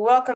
welcome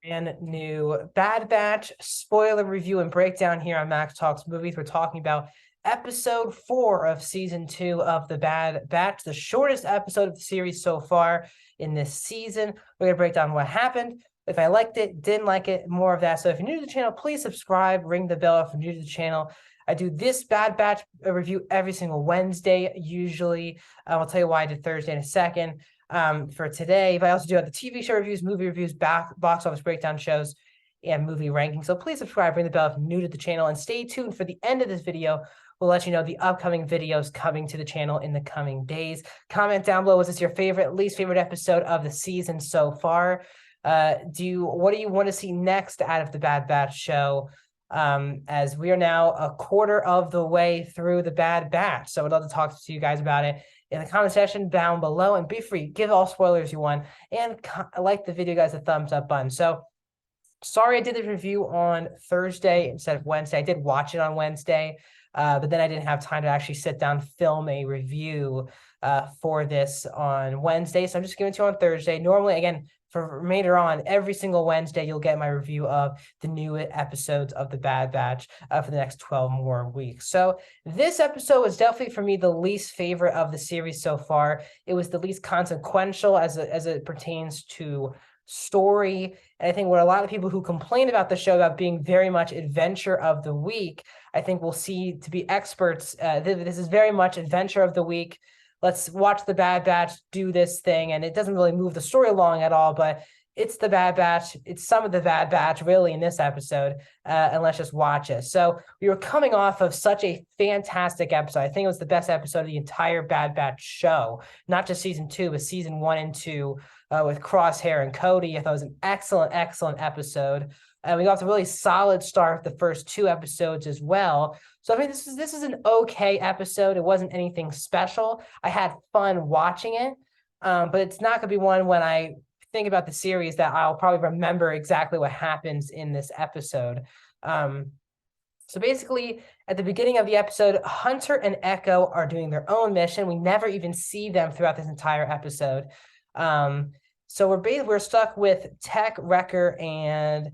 and new Bad Batch spoiler review and breakdown here on Max Talks Movies. We're talking about episode 4 of season 2 of the Bad Batch, the shortest episode of the series so far in this season. We're gonna break down what happened, if I liked it, didn't like it, more of that. So if you're new to the channel, please subscribe, ring the bell if you're new to the channel. I do this Bad Batch review every single Wednesday, usually. I'll tell you why I did Thursday in a second. For today, but I also do have the TV show reviews, movie reviews, box office breakdown shows, and movie rankings. So please subscribe, ring the bell if you're new to the channel, and stay tuned for the end of this video. We'll let you know the upcoming videos coming to the channel in the coming days. Comment down below, was this your favorite, least favorite episode of the season so far? What do you want to see next out of the Bad Batch show? As we are now a quarter of the way through the Bad Batch. So I'd love to talk to you guys about it in the comment section down below, and be free, give all spoilers you want, and like the video, guys, a thumbs up button. So sorry I did this review on Thursday instead of Wednesday. I did watch it on Wednesday, but then I didn't have time to actually sit down, film a review for this on Wednesday. So I'm just giving it to you on Thursday. Normally, again, for later on, every single Wednesday, you'll get my review of the new episodes of the Bad Batch for the next 12 more weeks. So this episode was definitely, for me, the least favorite of the series so far. It was the least consequential as it pertains to story. And I think what a lot of people who complain about the show about being very much adventure of the week, I think we'll see to be experts. This is very much adventure of the week. Let's watch the Bad Batch do this thing, and it doesn't really move the story along at all, but it's the Bad Batch. It's some of the Bad Batch, really, in this episode, and let's just watch it. So we were coming off of such a fantastic episode. I think it was the best episode of the entire Bad Batch show, not just season 2, but season 1 and 2 with Crosshair and Cody. I thought it was an excellent, excellent episode. And we got a really solid start the first 2 episodes as well. So I mean, this is an okay episode. It wasn't anything special. I had fun watching it, but it's not going to be one when I think about the series that I'll probably remember exactly what happens in this episode. So basically, at the beginning of the episode, Hunter and Echo are doing their own mission. We never even see them throughout this entire episode. So we're stuck with Tech, Wrecker, and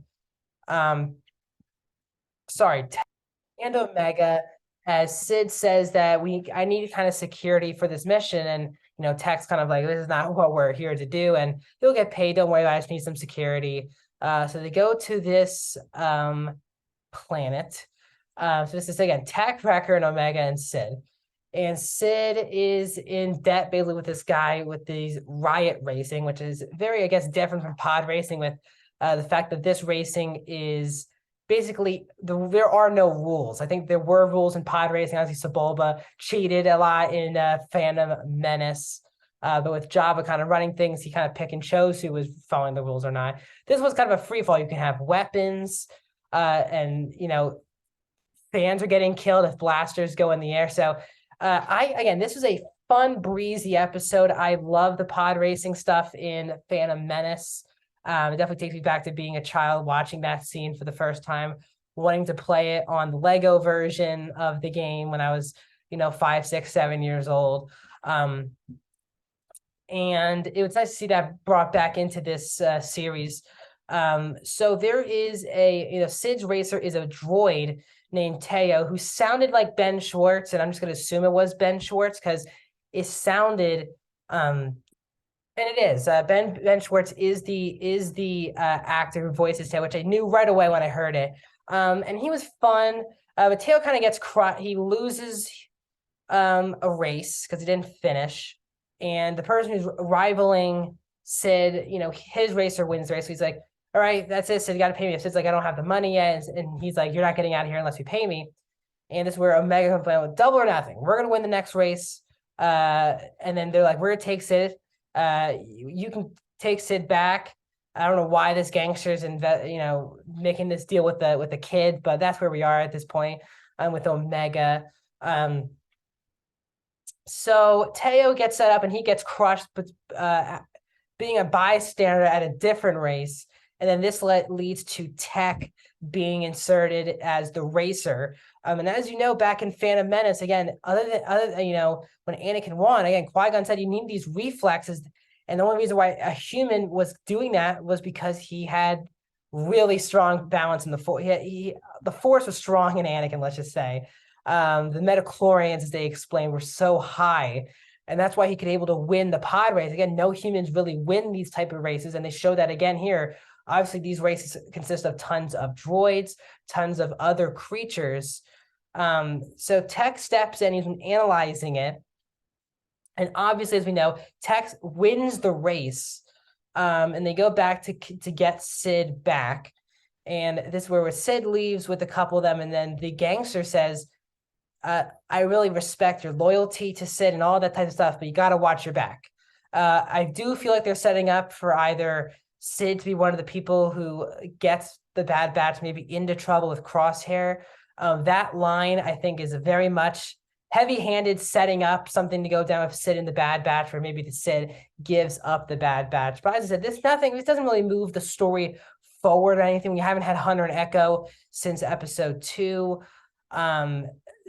and Omega, as Sid says that I need kind of security for this mission, and Tech's kind of like, this is not what we're here to do, and you'll get paid, don't worry, I just need some security. So they go to this planet. So this is again Tech, Wrecker, and Omega, and Sid. And Sid is in debt basically with this guy with these riot racing, which is very, I guess, different from pod racing, with the fact that this racing is basically there are no rules. I think there were rules in pod racing. Obviously, Sebulba cheated a lot in Phantom Menace, but with Jabba kind of running things, he kind of pick and chose who was following the rules or not. This was kind of a free fall. You can have weapons, and fans are getting killed if blasters go in the air. So this was a fun, breezy episode. I love the pod racing stuff in Phantom Menace. It definitely takes me back to being a child, watching that scene for the first time, wanting to play it on the Lego version of the game when I was, 5, 6, 7 years old. And it was nice to see that brought back into this series. So there is Sid's racer is a droid named Teo who sounded like Ben Schwartz, and I'm just going to assume it was Ben Schwartz because it sounded and it is. Ben Schwartz is the actor who voices Teo, which I knew right away when I heard it. And he was fun. But Teo kind of gets he loses a race because he didn't finish. And the person who's rivaling Sid, his racer wins the race. So he's like, all right, that's it, Sid, you got to pay me. Sid's like, I don't have the money yet. And he's like, you're not getting out of here unless you pay me. And this is where Omega comes playing with double or nothing. We're going to win the next race. And then they're like, we're going to take Sid. You can take Sid back. I don't know why this gangster's making this deal with the kid, but that's where we are at this point with Omega. So Teo gets set up and he gets crushed, but being a bystander at a different race. And then this leads to Tech being inserted as the racer. And as you know, back in Phantom Menace, again, other than when Anakin won, again, Qui-Gon said you need these reflexes And the only reason why a human was doing that was because he had really strong balance in the force. The force was strong in Anakin, let's just say. The metachlorians, as they explained, were so high. And that's why he could able to win the pod race. Again, no humans really win these type of races. And they show that again here. Obviously, these races consist of tons of droids, tons of other creatures. So Tech steps in, he's been analyzing it. And obviously, as we know, Tech wins the race. And they go back to get Sid back. And this is where Sid leaves with a couple of them. And then the gangster says, I really respect your loyalty to Sid and all that type of stuff, but you got to watch your back. I do feel like they're setting up for either Sid to be one of the people who gets the Bad Batch maybe into trouble with Crosshair. That line, I think, is a very much heavy-handed setting up something to go down with Sid in the Bad Batch, where maybe the Sid gives up the Bad Batch. But as I said, this doesn't really move the story forward or anything. We haven't had Hunter and Echo since episode 2.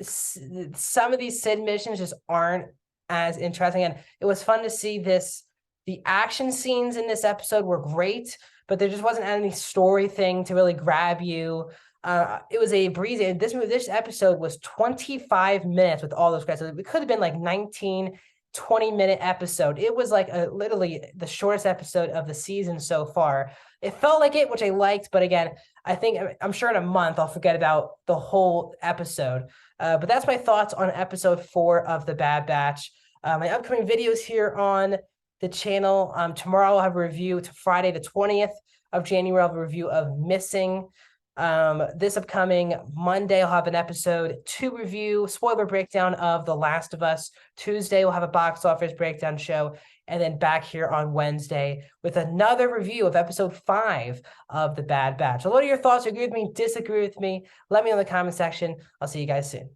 Some of these Sid missions just aren't as interesting. And it was fun to see this. The action scenes in this episode were great, but there just wasn't any story thing to really grab you. It was a breezy. This episode was 25 minutes with all those credits. So it could have been like 19, 20-minute episode. It was like literally the shortest episode of the season so far. It felt like it, which I liked, but again, I'm sure in a month I'll forget about the whole episode. But that's my thoughts on episode 4 of The Bad Batch. My upcoming videos here on the channel. Tomorrow I'll have a review. To Friday the 20th of January, I'll have a review of Missing. This upcoming Monday, I'll have an episode 2 review, spoiler breakdown of The Last of Us. Tuesday, we'll have a box office breakdown show. And then back here on Wednesday with another review of episode 5 of The Bad Batch. So what are your thoughts? Agree with me? Disagree with me? Let me know in the comment section. I'll see you guys soon.